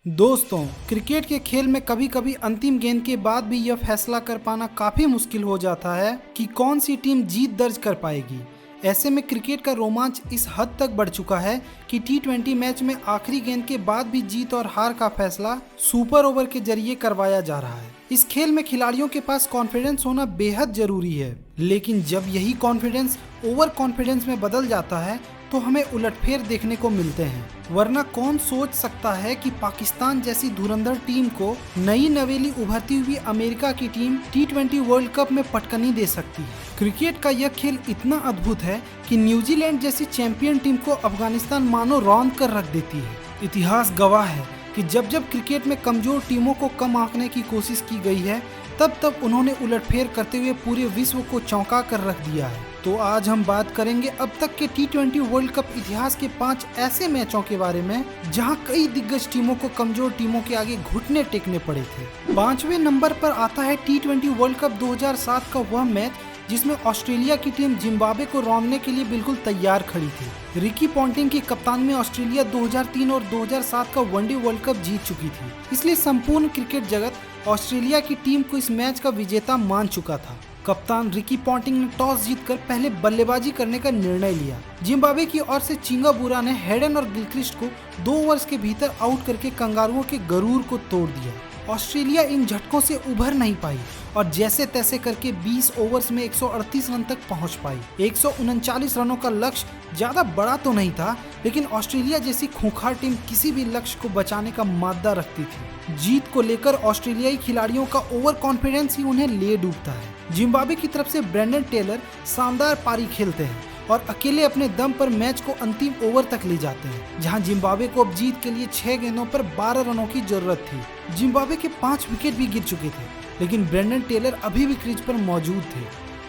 दोस्तों, क्रिकेट के खेल में कभी कभी अंतिम गेंद के बाद भी यह फैसला कर पाना काफी मुश्किल हो जाता है कि कौन सी टीम जीत दर्ज कर पाएगी। ऐसे में क्रिकेट का रोमांच इस हद तक बढ़ चुका है कि टी20 मैच में आखिरी गेंद के बाद भी जीत और हार का फैसला सुपर ओवर के जरिए करवाया जा रहा है। इस खेल में खिलाड़ियों के पास कॉन्फिडेंस होना बेहद जरूरी है, लेकिन जब यही कॉन्फिडेंस ओवर कॉन्फिडेंस में बदल जाता है तो हमें उलटफेर देखने को मिलते हैं। वरना कौन सोच सकता है कि पाकिस्तान जैसी धुरंधर टीम को नई नवेली उभरती हुई अमेरिका की टीम टी20 वर्ल्ड कप में पटकनी दे सकती है। क्रिकेट का यह खेल इतना अद्भुत है कि न्यूजीलैंड जैसी चैंपियन टीम को अफगानिस्तान मानो रौंद कर रख देती है। इतिहास गवाह है कि जब जब क्रिकेट में कमजोर टीमों को कम आंकने की कोशिश की गई है, तब उन्होंने उलटफेर करते हुए पूरे विश्व को चौंका कर रख दिया है। तो आज हम बात करेंगे अब तक के टी20 वर्ल्ड कप इतिहास के 5 ऐसे मैचों के बारे में जहां कई दिग्गज टीमों को कमजोर टीमों के आगे घुटने टेकने पड़े थे। 5वें नंबर पर आता है टी20 वर्ल्ड कप 2007 का वह मैच जिसमें ऑस्ट्रेलिया की टीम जिम्बाब्वे को रौंदने के लिए बिल्कुल तैयार खड़ी थी। रिकी पॉन्टिंग की कप्तान में ऑस्ट्रेलिया 2003 और 2007 का वनडे वर्ल्ड कप जीत चुकी थी, इसलिए संपूर्ण क्रिकेट जगत ऑस्ट्रेलिया की टीम को इस मैच का विजेता मान चुका था। कप्तान रिकी पॉन्टिंग ने टॉस जीतकर पहले बल्लेबाजी करने का निर्णय लिया। जिम्बाब्वे की ओर से चिंगाबुरा ने हेडन और गिलक्रिस्ट को 2 ओवर्स के भीतर आउट करके कंगारुओं के गरूर को तोड़ दिया। ऑस्ट्रेलिया इन झटकों से उभर नहीं पाई और जैसे तैसे करके 20 ओवर्स में 138 रन तक पहुंच पाई। 139 रनों का लक्ष्य ज्यादा बड़ा तो नहीं था, लेकिन ऑस्ट्रेलिया जैसी खूंखार टीम किसी भी लक्ष्य को बचाने का माद्दा रखती थी। जीत को लेकर ऑस्ट्रेलियाई खिलाड़ियों का ओवर कॉन्फिडेंस ही उन्हें ले डूबता है। जिम्बाब्वे की तरफ से ब्रेंडन टेलर शानदार पारी खेलते हैं और अकेले अपने दम पर मैच को अंतिम ओवर तक ले जाते हैं, जहां जिम्बाब्वे को अब जीत के लिए 6 गेंदों पर 12 रनों की जरूरत थी। जिम्बाब्वे के 5 विकेट भी गिर चुके थे, लेकिन ब्रेंडन टेलर अभी भी क्रीज पर मौजूद थे।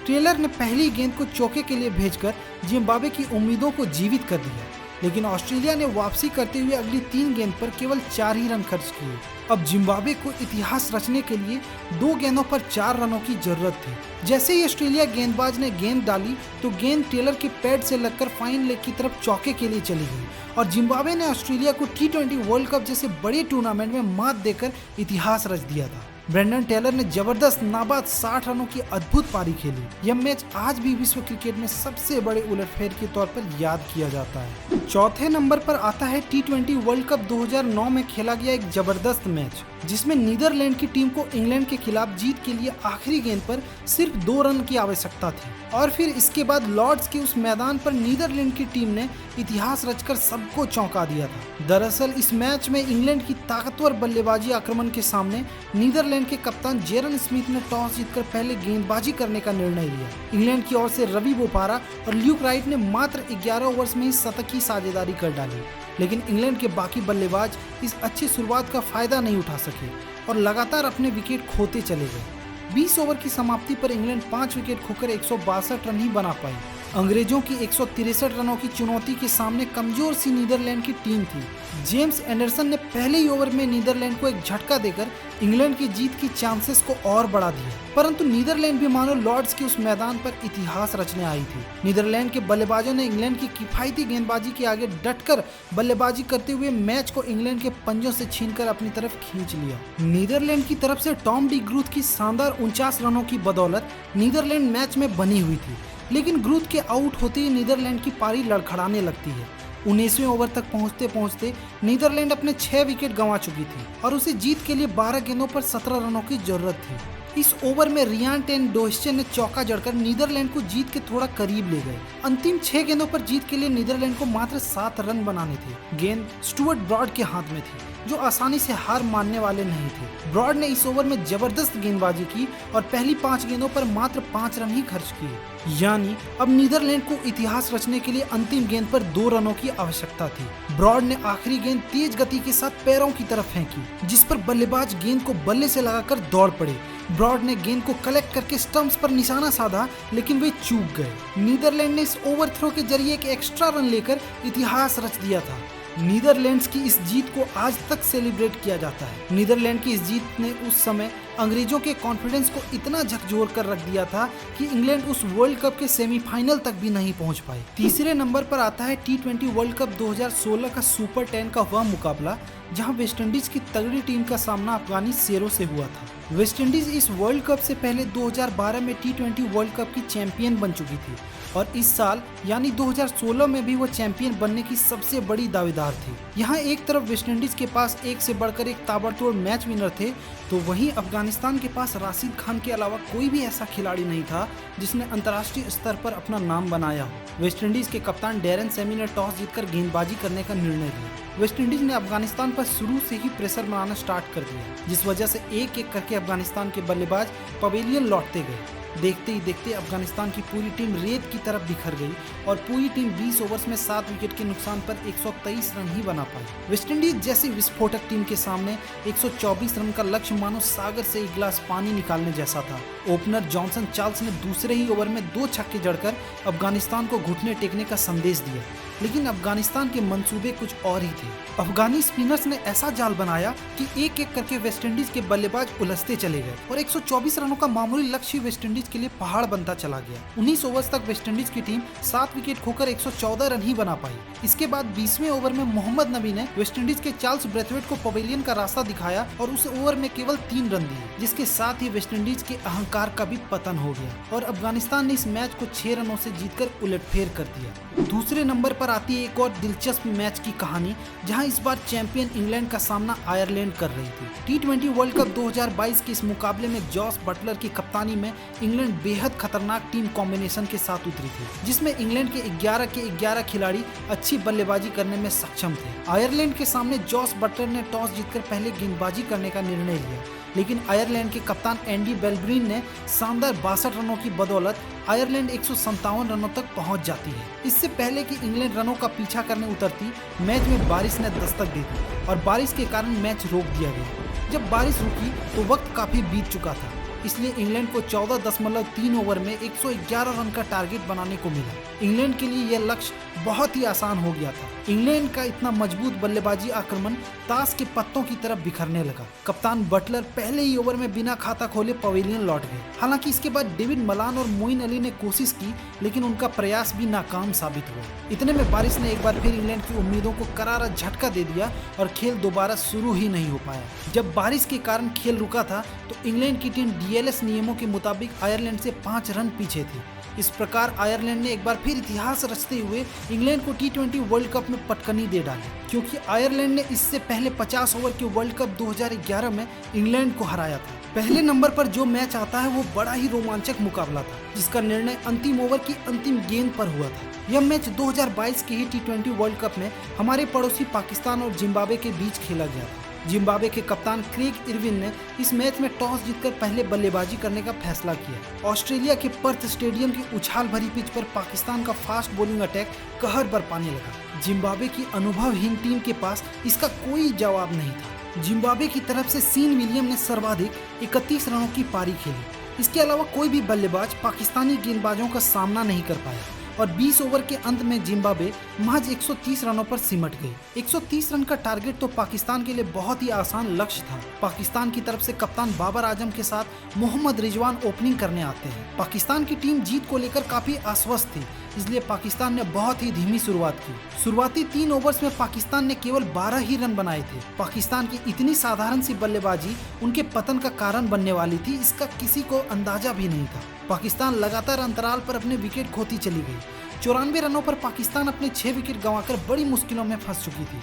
टेलर ने पहली गेंद को चौके के लिए भेजकर जिम्बाब्वे की उम्मीदों को जीवित कर दिया, लेकिन ऑस्ट्रेलिया ने वापसी करते हुए अगली 3 गेंद पर केवल 4 ही रन खर्च किए। अब जिम्बाब्वे को इतिहास रचने के लिए 2 गेंदों पर 4 रनों की जरूरत थी। जैसे ही ऑस्ट्रेलिया गेंदबाज ने गेंद डाली तो गेंद टेलर के पैड से लगकर फाइन लेग की तरफ चौके के लिए चली गई और जिम्बाब्वे ने ऑस्ट्रेलिया को टी20 वर्ल्ड कप जैसे बड़े टूर्नामेंट में मात देकर इतिहास रच दिया था। ब्रेंडन टेलर ने जबरदस्त नाबाद 60 रनों की अद्भुत पारी खेली। यह मैच आज भी विश्व क्रिकेट में सबसे बड़े उलटफेर के तौर पर याद किया जाता है। चौथे नंबर पर आता है टी20 वर्ल्ड कप 2009 में खेला गया एक जबरदस्त मैच, जिसमें नीदरलैंड की टीम को इंग्लैंड के खिलाफ जीत के लिए आखिरी गेंद पर सिर्फ 2 रन की आवश्यकता थी और फिर इसके बाद लॉर्ड्स के उस मैदान पर नीदरलैंड की टीम ने इतिहास रचकर सबको चौंका दिया था। दरअसल इस मैच में इंग्लैंड की ताकतवर बल्लेबाजी आक्रमण के सामने नीदरलैंड के कप्तान जेरन स्मिथ ने टॉस जीतकर पहले गेंदबाजी करने का निर्णय लिया। इंग्लैंड की ओर से रवि बोपारा और ल्यूक राइट ने मात्र 11 ओवर्स में ही शतक की साझेदारी कर डाली, लेकिन इंग्लैंड के बाकी बल्लेबाज इस अच्छी शुरुआत का फायदा नहीं उठा सके और लगातार अपने विकेट खोते चले गए। 20 ओवर की समाप्ति पर इंग्लैंड 5 विकेट खोकर 162 रन ही बना पाई। अंग्रेजों की 163 रनों की चुनौती के सामने कमजोर सी नीदरलैंड की टीम थी। जेम्स एंडरसन ने पहले ही ओवर में नीदरलैंड को एक झटका देकर इंग्लैंड की जीत की चांसेस को और बढ़ा दिया, परंतु नीदरलैंड भी मानो लॉर्ड्स के उस मैदान पर इतिहास रचने आई थी। नीदरलैंड के बल्लेबाजों ने इंग्लैंड की किफायती गेंदबाजी के आगे डटकर बल्लेबाजी करते हुए मैच को इंग्लैंड के पंजों से छीनकर अपनी तरफ खींच लिया। नीदरलैंड की तरफ से टॉम डी ग्रूथ की शानदार 49 रनों की बदौलत नीदरलैंड मैच में बनी हुई थी, लेकिन ग्रूथ के आउट होते ही नीदरलैंड की पारी लड़खड़ाने लगती है। 19वें ओवर तक पहुंचते पहुंचते नीदरलैंड अपने 6 विकेट गंवा चुकी थी और उसे जीत के लिए 12 गेंदों पर 17 रनों की जरूरत थी। इस ओवर में रियान टेन डोस्चन ने चौका जड़कर नीदरलैंड को जीत के थोड़ा करीब ले गए। अंतिम 6 गेंदों पर जीत के लिए नीदरलैंड को मात्र 7 रन बनाने थे। गेंद स्टुअर्ट ब्रॉड के हाथ में थी, जो आसानी से हार मानने वाले नहीं थे। ब्रॉड ने इस ओवर में जबरदस्त गेंदबाजी की और पहली 5 गेंदों पर मात्र 5 रन ही खर्च किए। यानी अब नीदरलैंड को इतिहास रचने के लिए अंतिम गेंद पर 2 रनों की आवश्यकता थी। ब्रॉड ने आखिरी गेंद तेज गति के साथ पैरों की तरफ फेंकी, जिस पर बल्लेबाज गेंद को बल्ले से लगाकर दौड़ पड़े। ब्रॉड ने गेंद को कलेक्ट करके स्टंप्स पर निशाना साधा, लेकिन वे चूक गए। नीदरलैंड ने इस ओवर थ्रो के जरिए एक एक्स्ट्रा रन लेकर इतिहास रच दिया था। नीदरलैंड्स की इस जीत को आज तक सेलिब्रेट किया जाता है। नीदरलैंड की इस जीत ने उस समय अंग्रेजों के कॉन्फिडेंस को इतना झकझोर कर रख दिया था कि इंग्लैंड उस वर्ल्ड कप के सेमीफाइनल तक भी नहीं पहुंच पाई। तीसरे नंबर पर आता है T20 वर्ल्ड कप 2016 का सुपर 10 का वह मुकाबला जहां वेस्टइंडीज की तगड़ी टीम का सामना अफगानी शेरों से हुआ था। वेस्टइंडीज इस वर्ल्ड कप से पहले 2012 में T20 वर्ल्ड कप की चैंपियन बन चुकी थी और इस साल यानी 2016 में भी वह चैंपियन बनने की सबसे बड़ी दावेदार थी। यहाँ एक तरफ वेस्टइंडीज के पास एक से बढ़कर एक ताबड़तोड़ मैच विनर थे, तो वहीं अफगानिस्तान के पास राशिद खान के अलावा कोई भी ऐसा खिलाड़ी नहीं था जिसने अंतर्राष्ट्रीय स्तर पर अपना नाम बनाया हो। वेस्टइंडीज के कप्तान डैरेन सेमी ने टॉस जीतकर गेंदबाजी करने का निर्णय लिया। वेस्टइंडीज ने अफगानिस्तान पर शुरू से ही प्रेशर बनाना स्टार्ट कर दिया, जिस वजह से एक एक करके अफगानिस्तान के बल्लेबाज पवेलियन लौटते गए। देखते ही देखते अफगानिस्तान की पूरी टीम रेत की तरफ बिखर गई और पूरी टीम 20 ओवर्स में 7 विकेट के नुकसान पर 123 रन ही बना पाई। वेस्टइंडीज जैसी विस्फोटक टीम के सामने 124 रन का लक्ष्य मानो सागर से एक गिलास पानी निकालने जैसा था। ओपनर जॉनसन चार्ल्स ने दूसरे ही ओवर में 2 छक्के जड़कर अफगानिस्तान को घुटने टेकने का संदेश दिया, लेकिन अफगानिस्तान के मंसूबे कुछ और ही थे। अफगानी स्पिनर्स ने ऐसा जाल बनाया कि एक एक करके वेस्टइंडीज के बल्लेबाज उलझते चले गए और 124 रनों का मामूली लक्ष्य वेस्टइंडीज के लिए पहाड़ बनता चला गया। 19 ओवर्स तक वेस्टइंडीज की टीम 7 विकेट खोकर 114 रन ही बना पाई। इसके बाद 20वें ओवर में मोहम्मद नबी ने वेस्टइंडीज के चार्ल्स ब्रेथवेट को पवेलियन का रास्ता दिखाया और उस ओवर में केवल 3 रन दिए, जिसके साथ ही वेस्टइंडीज के अहंकार का भी पतन हो गया और अफगानिस्तान ने इस मैच को 6 रनों से जीतकर उलटफेर कर दिया। दूसरे नंबर पर आती है एक और दिलचस्प मैच की कहानी, जहां इस बार चैंपियन इंग्लैंड का सामना आयरलैंड कर रही थी। T20 वर्ल्ड कप 2022 के इस मुकाबले में जॉस बटलर की कप्तानी में इंग्लैंड बेहद खतरनाक टीम कॉम्बिनेशन के साथ उतरी थी, जिसमें इंग्लैंड के 11 के 11 खिलाड़ी अच्छी बल्लेबाजी करने में सक्षम थे। आयरलैंड के सामने जॉस बटलर ने टॉस जीतकर पहले गेंदबाजी करने का निर्णय लिया, लेकिन आयरलैंड के कप्तान एंडी बेलब्रीन ने शानदार 62 रनों की बदौलत आयरलैंड 157 रनों तक पहुंच जाती है। इससे पहले कि इंग्लैंड रनों का पीछा करने उतरती, मैच में बारिश ने दस्तक दी थी और बारिश के कारण मैच रोक दिया गया। जब बारिश रुकी तो वक्त काफी बीत चुका था, इसलिए इंग्लैंड को 14.3 ओवर में 111 रन का टारगेट बनाने को मिला। इंग्लैंड के लिए यह लक्ष्य बहुत ही आसान हो गया था। इंग्लैंड का इतना मजबूत बल्लेबाजी आक्रमण ताश के पत्तों की तरफ बिखरने लगा। कप्तान बटलर पहले ही ओवर में बिना खाता खोले पवेलियन लौट गए। हालांकि इसके बाद डेविड मलान और मोइन अली ने कोशिश की, लेकिन उनका प्रयास भी नाकाम साबित हुआ। इतने में बारिश ने एक बार फिर इंग्लैंड की उम्मीदों को करारा झटका दे दिया और खेल दोबारा शुरू ही नहीं हो पाया। जब बारिश के कारण खेल रुका था तो इंग्लैंड की टीम DLS नियमों के मुताबिक आयरलैंड से 5 रन पीछे थी। इस प्रकार आयरलैंड ने एक बार फिर इतिहास रचते हुए इंग्लैंड को T20 वर्ल्ड कप में पटकनी दे डाली, क्योंकि आयरलैंड ने इससे पहले 50 ओवर के वर्ल्ड कप 2011 में इंग्लैंड को हराया था। पहले नंबर पर जो मैच आता है वो बड़ा ही रोमांचक मुकाबला था, जिसका निर्णय अंतिम ओवर की अंतिम गेंद पर हुआ था। यह मैच 2022 के ही T20 वर्ल्ड कप में हमारे पड़ोसी पाकिस्तान और जिम्बाब्वे के बीच खेला गया था। जिम्बाब्वे के कप्तान क्रेग इरविन ने इस मैच में टॉस जीतकर पहले बल्लेबाजी करने का फैसला किया। ऑस्ट्रेलिया के पर्थ स्टेडियम की उछाल भरी पिच पर पाकिस्तान का फास्ट बॉलिंग अटैक कहर बरपाने लगा। जिम्बाब्वे की अनुभवहीन टीम के पास इसका कोई जवाब नहीं था। जिम्बाब्वे की तरफ से सीन विलियम ने सर्वाधिक 31 रनों की पारी खेली। इसके अलावा कोई भी बल्लेबाज पाकिस्तानी गेंदबाजों का सामना नहीं कर पाया और 20 ओवर के अंत में जिम्बाब्वे महज 130 रनों पर सिमट गई। 130 रन का टारगेट तो पाकिस्तान के लिए बहुत ही आसान लक्ष्य था। पाकिस्तान की तरफ से कप्तान बाबर आजम के साथ मोहम्मद रिजवान ओपनिंग करने आते हैं। पाकिस्तान की टीम जीत को लेकर काफी आश्वस्त थी, इसलिए पाकिस्तान ने बहुत ही धीमी शुरुआत की। शुरुआती 3 ओवर्स में पाकिस्तान ने केवल 12 ही रन बनाए थे। पाकिस्तान की इतनी साधारण सी बल्लेबाजी उनके पतन का कारण बनने वाली थी, इसका किसी को अंदाजा भी नहीं था। पाकिस्तान लगातार अंतराल पर अपने विकेट खोती चली गई। 94 रनों पर पाकिस्तान अपने 6 विकेट गंवाकर बड़ी मुश्किलों में फंस चुकी थी।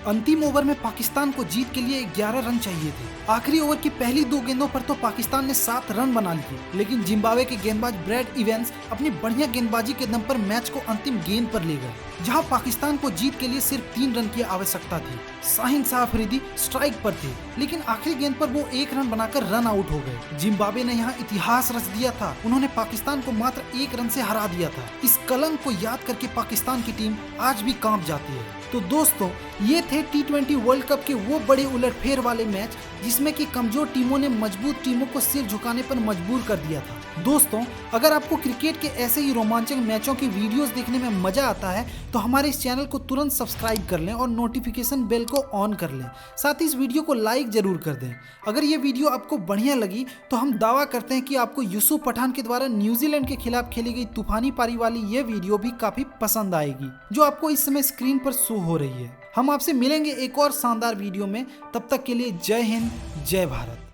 अंतिम ओवर में पाकिस्तान को जीत के लिए 11 रन चाहिए थे। आखिरी ओवर की पहली 2 गेंदों पर तो पाकिस्तान ने 7 रन बना लिए, लेकिन जिम्बाब्वे के गेंदबाज ब्रैड इवेंस अपनी बढ़िया गेंदबाजी के दम पर मैच को अंतिम गेंद पर ले गए, जहां पाकिस्तान को जीत के लिए सिर्फ 3 रन की आवश्यकता थी। शाहीन शाह अफरीदी स्ट्राइक पर थे, लेकिन आखिरी गेंद पर वो 1 रन बनाकर रन आउट हो गए। जिम्बाब्वे ने यहाँ इतिहास रच दिया था। उन्होंने पाकिस्तान को मात्र 1 रन से हरा दिया था। इस कलंक को याद करके पाकिस्तान की टीम आज भी कांप जाती है। तो दोस्तों ये थे T20 वर्ल्ड कप के वो बड़े उलटफेर वाले मैच जिसमें कि कमजोर टीमों ने मजबूत टीमों को सिर झुकाने पर मजबूर कर दिया था। दोस्तों अगर आपको क्रिकेट के ऐसे ही रोमांचक मैचों की वीडियोस देखने में मजा आता है तो हमारे इस चैनल को तुरंत सब्सक्राइब कर लें और नोटिफिकेशन बेल को ऑन कर लें। साथ ही इस वीडियो को लाइक जरूर कर दें। अगर ये वीडियो आपको बढ़िया लगी तो हम दावा करते हैं कि आपको यूसुफ पठान के द्वारा न्यूजीलैंड के खिलाफ खेली गई तूफानी पारी वाली ये वीडियो भी काफी पसंद आएगी, जो आपको इस समय स्क्रीन पर शो हो रही है। हम आपसे मिलेंगे एक और शानदार वीडियो में, तब तक के लिए जय हिंद, जय भारत।